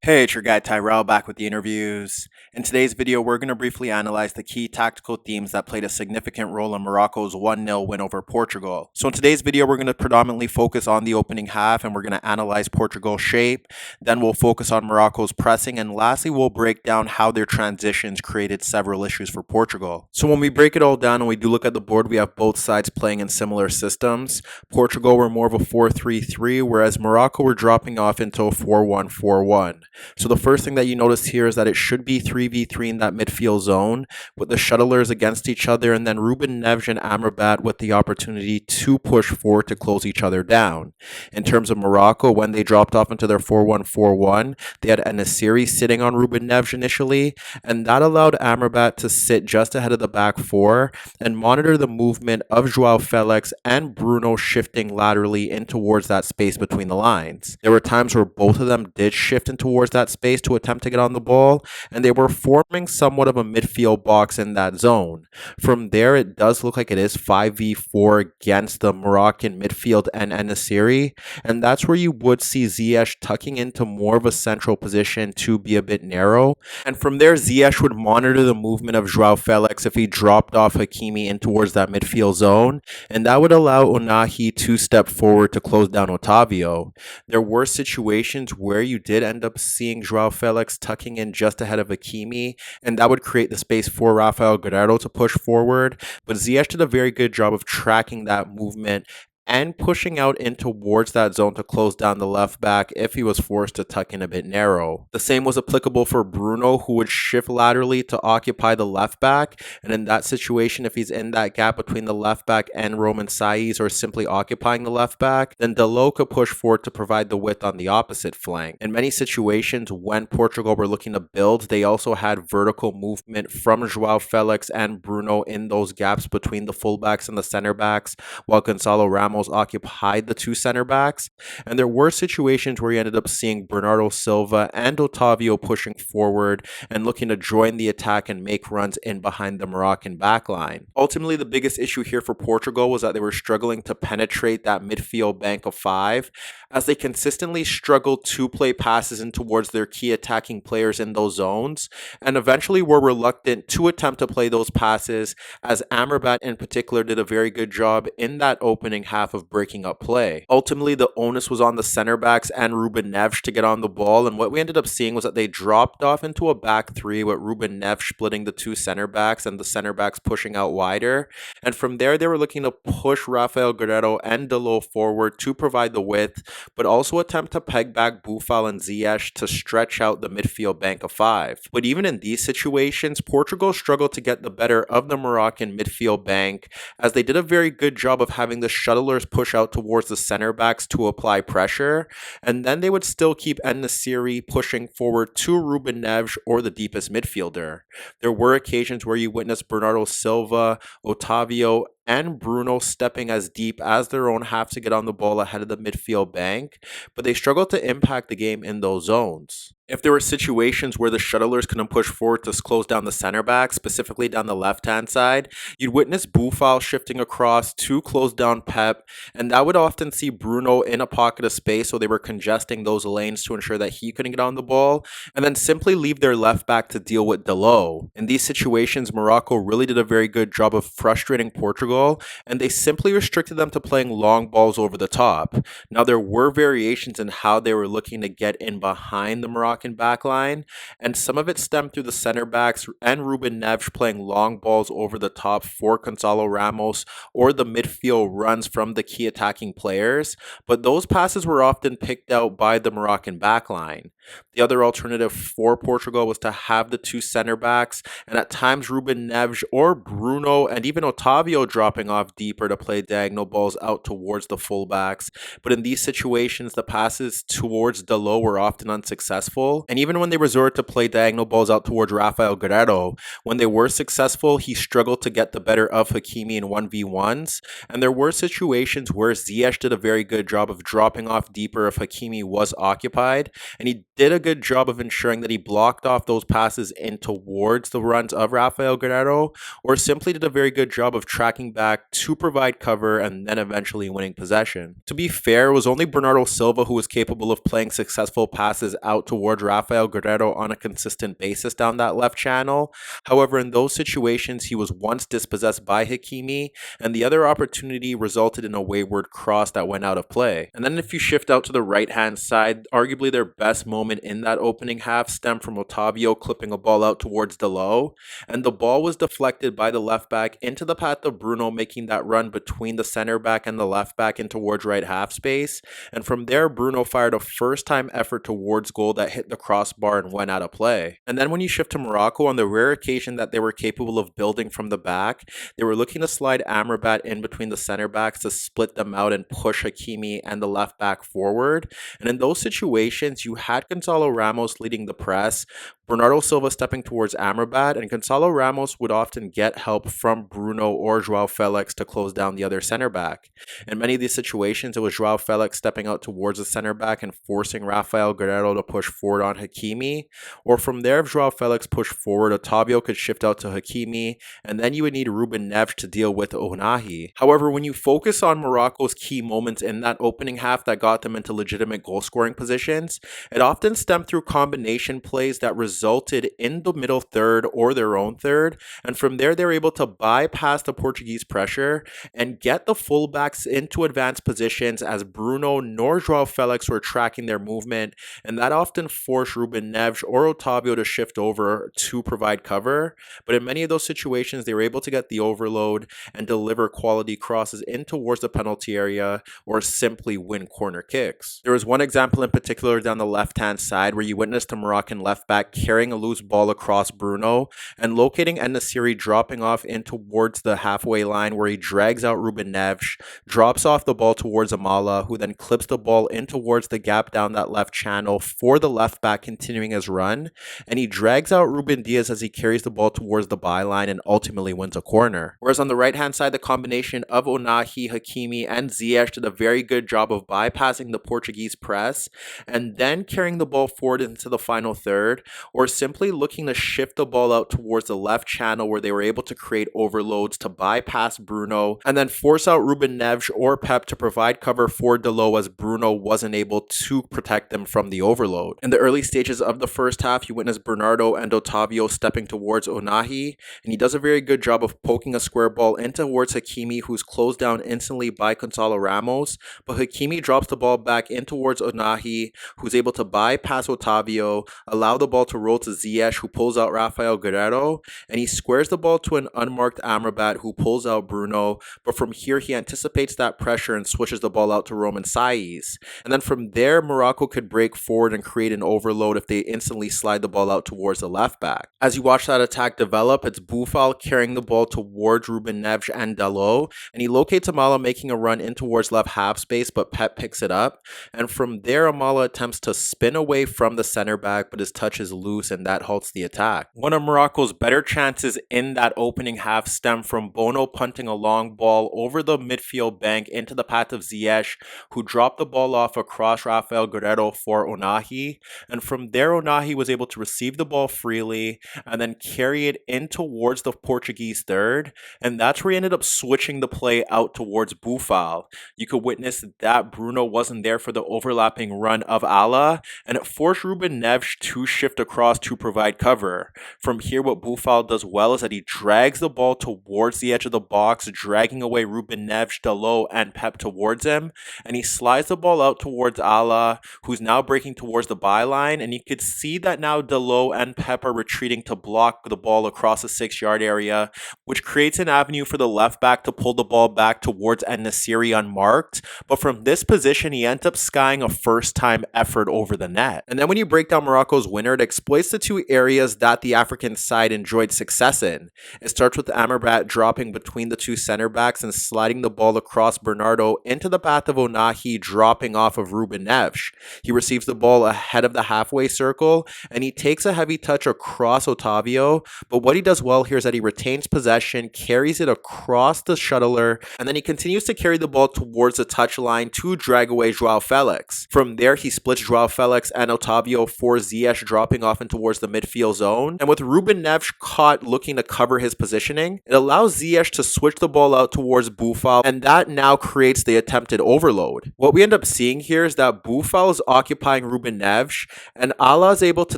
Hey, it's your guy Tyrrell back with the interviews. In today's video, we're going to briefly analyze the key tactical themes that played a significant role in Morocco's 1-0 win over Portugal. So in today's video, we're going to predominantly focus on the opening half and we're going to analyze Portugal's shape. Then we'll focus on Morocco's pressing, and lastly, we'll break down how their transitions created several issues for Portugal. So when we break it all down and we do look at the board, we have both sides playing in similar systems. Portugal were more of a 4-3-3, whereas Morocco were dropping off into a 4-1-4-1. So the first thing that you notice here is that it should be 3v3 in that midfield zone with the shuttlers against each other, and then Ruben Neves and Amrabat with the opportunity to push forward to close each other down. In terms of Morocco, when they dropped off into their 4-1-4-1, they had En-Nesyri sitting on Ruben Neves initially, and that allowed Amrabat to sit just ahead of the back four and monitor the movement of Joao Felix and Bruno shifting laterally in towards that space between the lines. There were times where both of them did shift in towards that space to attempt to get on the ball, and they were forming somewhat of a midfield box in that zone. From there, it does look like it is 5v4 against the Moroccan midfield and En-Nesyri, and that's where you would see Ziyech tucking into more of a central position to be a bit narrow. And from there, Ziyech would monitor the movement of Joao Felix if he dropped off Hakimi in towards that midfield zone, and that would allow ounahi to step forward to close down Otavio. There were situations where you did end up seeing Joao Felix tucking in just ahead of Hakimi, and that would create the space for Rafael Guerreiro to push forward, but Ziyech did a very good job of tracking that movement and pushing out in towards that zone to close down the left back if he was forced to tuck in a bit narrow. The same was applicable for Bruno, who would shift laterally to occupy the left back, and in that situation, if he's in that gap between the left back and Romain Saiz or simply occupying the left back, then Dalot could push forward to provide the width on the opposite flank. In many situations, when Portugal were looking to build, they also had vertical movement from Joao Felix and Bruno in those gaps between the fullbacks and the center backs, while Gonçalo Ramos occupied the two center backs, and there were situations where you ended up seeing Bernardo Silva and Otavio pushing forward and looking to join the attack and make runs in behind the Moroccan backline. Ultimately, the biggest issue here for Portugal was that they were struggling to penetrate that midfield bank of five, as they consistently struggled to play passes in towards their key attacking players in those zones, and eventually were reluctant to attempt to play those passes, as Amrabat in particular did a very good job in that opening half of breaking up play. Ultimately, the onus was on the center backs and Ruben Neves to get on the ball, and what we ended up seeing was that they dropped off into a back three with Ruben Neves splitting the two center backs and the center backs pushing out wider, and from there they were looking to push Rafael Guerreiro and Dalot forward to provide the width, but also attempt to peg back Boufal and Ziyech to stretch out the midfield bank of five. But even in these situations, Portugal struggled to get the better of the Moroccan midfield bank, as they did a very good job of having the shuttlers push out towards the center backs to apply pressure, and then they would still keep En-Nesyri pushing forward to Ruben Neves or the deepest midfielder. There were occasions where you witnessed Bernardo Silva, Otavio, and Bruno stepping as deep as their own half to get on the ball ahead of the midfield bank, but they struggled to impact the game in those zones. If there were situations where the shuttlers couldn't push forward to close down the center back, specifically down the left-hand side, you'd witness boufal shifting across to close down Pep, and that would often see Bruno in a pocket of space, so they were congesting those lanes to ensure that he couldn't get on the ball, and then simply leave their left back to deal with Dalot. In these situations, Morocco really did a very good job of frustrating Portugal, and they simply restricted them to playing long balls over the top. Now, there were variations in how they were looking to get in behind the Moroccan backline, and some of it stemmed through the center backs and Ruben Neves playing long balls over the top for Gonçalo Ramos, or the midfield runs from the key attacking players, but those passes were often picked out by the Moroccan backline. The other alternative for Portugal was to have the two center backs, and at times Ruben Neves or Bruno and even Otavio dropping off deeper to play diagonal balls out towards the fullbacks. But in these situations, the passes towards Dalot were often unsuccessful, and even when they resorted to play diagonal balls out towards Rafael Guerreiro, when they were successful, he struggled to get the better of Hakimi in 1v1s, and there were situations where Ziyech did a very good job of dropping off deeper if Hakimi was occupied, and he did a good job of ensuring that he blocked off those passes in towards the runs of Rafael Guerrero, or simply did a very good job of tracking back to provide cover and then eventually winning possession. To be fair, it was only Bernardo Silva who was capable of playing successful passes out towards Rafael Guerrero on a consistent basis down that left channel. However, in those situations, he was once dispossessed by Hakimi, and the other opportunity resulted in a wayward cross that went out of play. And then if you shift out to the right-hand side, arguably their best moment in that opening half stemmed from Otavio clipping a ball out towards Delo, and the ball was deflected by the left back into the path of Bruno, making that run between the center back and the left back in towards right half space. And from there, Bruno fired a first-time effort towards goal that hit the crossbar and went out of play. And then when you shift to Morocco, on the rare occasion that they were capable of building from the back, they were looking to slide Amrabat in between the center backs to split them out and push Hakimi and the left back forward. And in those situations, you had Gonzalo Ramos leading the press, Bernardo Silva stepping towards Amrabat, and Gonzalo Ramos would often get help from Bruno or Joao Felix to close down the other center back. In many of these situations, it was Joao Felix stepping out towards the center back and forcing Rafael Guerrero to push forward on Hakimi, or from there, if Joao Felix pushed forward, Otavio could shift out to Hakimi, and then you would need Ruben Neves to deal with ounahi. However, when you focus on Morocco's key moments in that opening half that got them into legitimate goal-scoring positions, it often stemmed through combination plays that resulted in the middle third or their own third, and from there they were able to bypass the Portuguese pressure and get the fullbacks into advanced positions as Bruno nor Joao Felix were tracking their movement, and that often forced Ruben Neves or Otavio to shift over to provide cover. But in many of those situations, they were able to get the overload and deliver quality crosses in towards the penalty area or simply win corner kicks. There was one example in particular down the left-hand side where you witnessed the Moroccan left back carrying a loose ball across Bruno and locating En-Nesyri dropping off in towards the halfway line, where he drags out Ruben Neves, drops off the ball towards Amala, who then clips the ball in towards the gap down that left channel for the left back continuing his run, and he drags out Ruben Diaz as he carries the ball towards the byline and ultimately wins a corner. Whereas on the right hand side, the combination of ounahi, Hakimi, and Ziyech did a very good job of bypassing the Portuguese press and then carrying the ball forward into the final third, or simply looking to shift the ball out towards the left channel where they were able to create overloads to bypass Bruno and then force out Ruben Neves or Pep to provide cover for Delo, as Bruno wasn't able to protect them from the overload. In the early stages of the first half, you witness Bernardo and Otavio stepping towards ounahi, and he does a very good job of poking a square ball in towards Hakimi, who's closed down instantly by Gonzalo Ramos, but Hakimi drops the ball back in towards ounahi, who's able to bypass Otavio, allow the ball to roll to Ziyech, who pulls out Rafael Guerrero, and he squares the ball to an unmarked Amrabat, who pulls out Bruno, but from here he anticipates that pressure and switches the ball out to Roman Saiz. And then from there, Morocco could break forward and create an overload if they instantly slide the ball out towards the left back. As you watch that attack develop, it's Boufal carrying the ball towards Ruben Neves and Delo, and he locates Amala making a run in towards left half space, but Pep picks it up, and from there Amala attempts to spin away from the center back, but his touch is loose and that halts the attack. One of Morocco's better chances in that opening half stemmed from Bono punting a long ball over the midfield bank into the path of Ziyech, who dropped the ball off across Rafael Guerrero for ounahi, and from there ounahi was able to receive the ball freely and then carry it in towards the Portuguese third, and that's where he ended up switching the play out towards Boufal. You could witness that Bruno wasn't there for the overlapping run of Allah, and it forced Ruben Neves to shift across to provide cover. From here, what Boufal does well is that he drags the ball towards the edge of the box, dragging away Ruben Neves, Delo, and Pep towards him, and he slides the ball out towards Allah, who's now breaking towards the byline, and you could see that now Delo and Pep are retreating to block the ball across the 6-yard area, which creates an avenue for the left back to pull the ball back towards En-Nesyri unmarked, but from this position he ends up skying a first-time effort over the net. And then when you break down Morocco's winner, it exploits exploits the two areas that the African side enjoyed success in. It starts with Amrabat dropping between the two center backs and sliding the ball across Bernardo into the path of Ounahi, dropping off of Ruben Neves. He receives the ball ahead of the halfway circle, and he takes a heavy touch across Otavio, but what he does well here is that he retains possession, carries it across the shuttler, and then he continues to carry the ball towards the touchline to drag away Joao Felix. From there, he splits Joao Felix and Otavio for Ziyech dropping off in towards the midfield zone, and with Ruben Neves caught looking to cover his positioning, it allows Ziyech to switch the ball out towards boufal, and that now creates the attempted overload. What we end up seeing here is that boufal is occupying Ruben Neves, and Allah is able to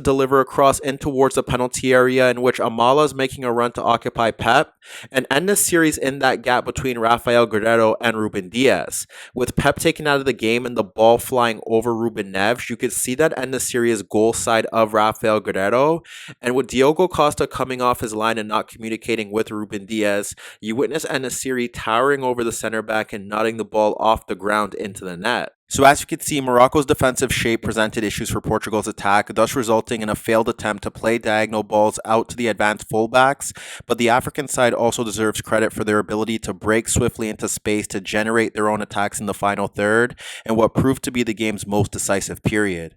deliver across in towards the penalty area, in which Amala is making a run to occupy Pep, and En-Nesyri is in that gap between Rafael Guerrero and Ruben Diaz. With Pep taken out of the game and the ball flying over Ruben Neves, you could see that En-Nesyri is goal side of Rafael Guerrero, and with Diogo Costa coming off his line and not communicating with Ruben Diaz, you witness En-Nesyri towering over the center back and nodding the ball off the ground into the net. So as you can see, Morocco's defensive shape presented issues for Portugal's attack, thus resulting in a failed attempt to play diagonal balls out to the advanced fullbacks, but the African side also deserves credit for their ability to break swiftly into space to generate their own attacks in the final third, and what proved to be the game's most decisive period.